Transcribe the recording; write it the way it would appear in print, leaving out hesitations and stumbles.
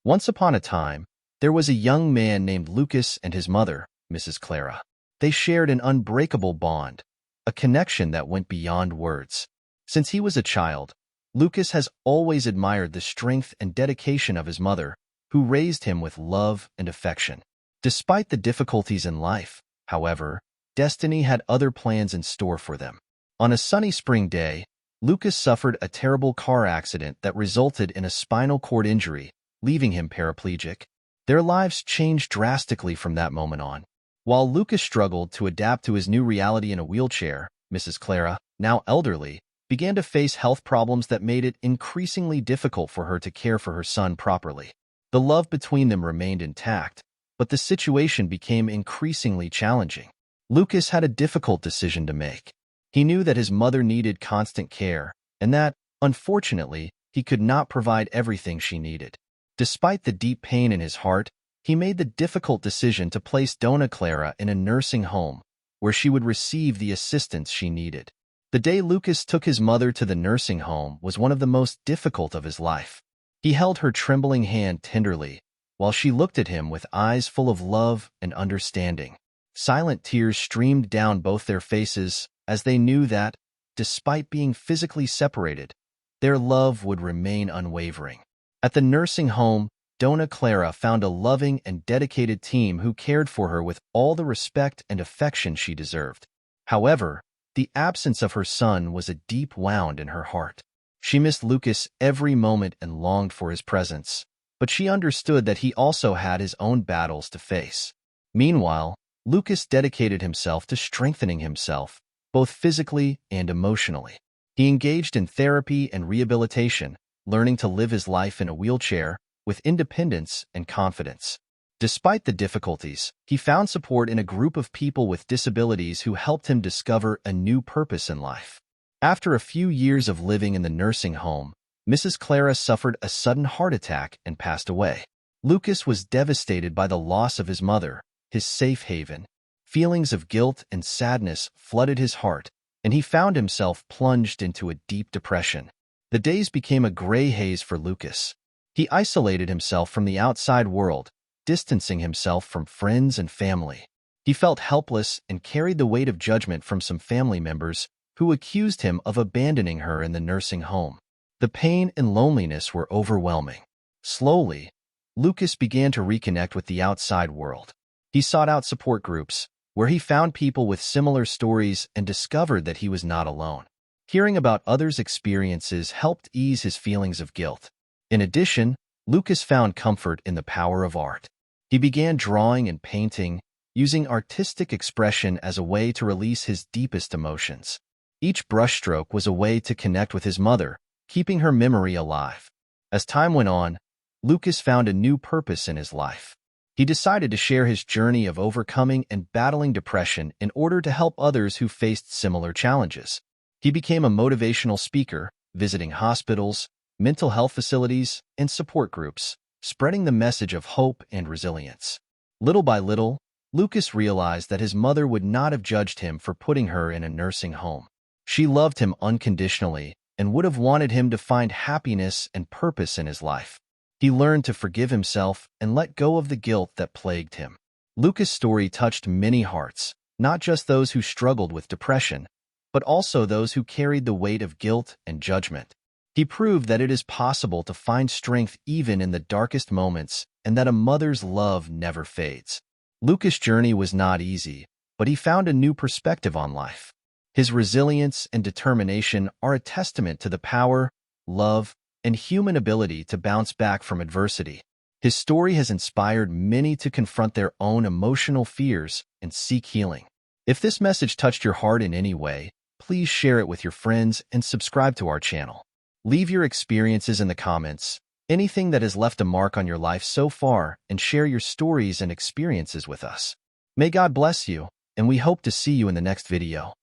Once upon a time, there was a young man named Lucas and his mother, Mrs. Clara. They shared an unbreakable bond, a connection that went beyond words. Since he was a child, Lucas has always admired the strength and dedication of his mother, who raised him with love and affection. Despite the difficulties in life, however, destiny had other plans in store for them. On a sunny spring day, Lucas suffered a terrible car accident that resulted in a spinal cord injury, leaving him paraplegic. Their lives changed drastically from that moment on. While Lucas struggled to adapt to his new reality in a wheelchair, Mrs. Clara, now elderly, began to face health problems that made it increasingly difficult for her to care for her son properly. The love between them remained intact, but the situation became increasingly challenging. Lucas had a difficult decision to make. He knew that his mother needed constant care, and that, unfortunately, he could not provide everything she needed. Despite the deep pain in his heart, he made the difficult decision to place Dona Clara in a nursing home, where she would receive the assistance she needed. The day Lucas took his mother to the nursing home was one of the most difficult of his life. He held her trembling hand tenderly, while she looked at him with eyes full of love and understanding. Silent tears streamed down both their faces as they knew that, despite being physically separated, their love would remain unwavering. At the nursing home, Dona Clara found a loving and dedicated team who cared for her with all the respect and affection she deserved. However, the absence of her son was a deep wound in her heart. She missed Lucas every moment and longed for his presence, but she understood that he also had his own battles to face. Meanwhile, Lucas dedicated himself to strengthening himself, both physically and emotionally. He engaged in therapy and rehabilitation, learning to live his life in a wheelchair with independence and confidence. Despite the difficulties, he found support in a group of people with disabilities who helped him discover a new purpose in life. After a few years of living in the nursing home, Mrs. Clara suffered a sudden heart attack and passed away. Lucas was devastated by the loss of his mother, his safe haven. Feelings of guilt and sadness flooded his heart, and he found himself plunged into a deep depression. The days became a gray haze for Lucas. He isolated himself from the outside world, distancing himself from friends and family. He felt helpless and carried the weight of judgment from some family members who accused him of abandoning her in the nursing home. The pain and loneliness were overwhelming. Slowly, Lucas began to reconnect with the outside world. He sought out support groups, where he found people with similar stories and discovered that he was not alone. Hearing about others' experiences helped ease his feelings of guilt. In addition, Lucas found comfort in the power of art. He began drawing and painting, using artistic expression as a way to release his deepest emotions. Each brushstroke was a way to connect with his mother, keeping her memory alive. As time went on, Lucas found a new purpose in his life. He decided to share his journey of overcoming and battling depression in order to help others who faced similar challenges. He became a motivational speaker, visiting hospitals, mental health facilities, and support groups, spreading the message of hope and resilience. Little by little, Lucas realized that his mother would not have judged him for putting her in a nursing home. She loved him unconditionally and would have wanted him to find happiness and purpose in his life. He learned to forgive himself and let go of the guilt that plagued him. Lucas' story touched many hearts, not just those who struggled with depression, but also those who carried the weight of guilt and judgment. He proved that it is possible to find strength even in the darkest moments and that a mother's love never fades. Lucas' journey was not easy, but he found a new perspective on life. His resilience and determination are a testament to the power, love, and human ability to bounce back from adversity. His story has inspired many to confront their own emotional fears and seek healing. If this message touched your heart in any way, please share it with your friends and subscribe to our channel. Leave your experiences in the comments, anything that has left a mark on your life so far, and share your stories and experiences with us. May God bless you, and we hope to see you in the next video.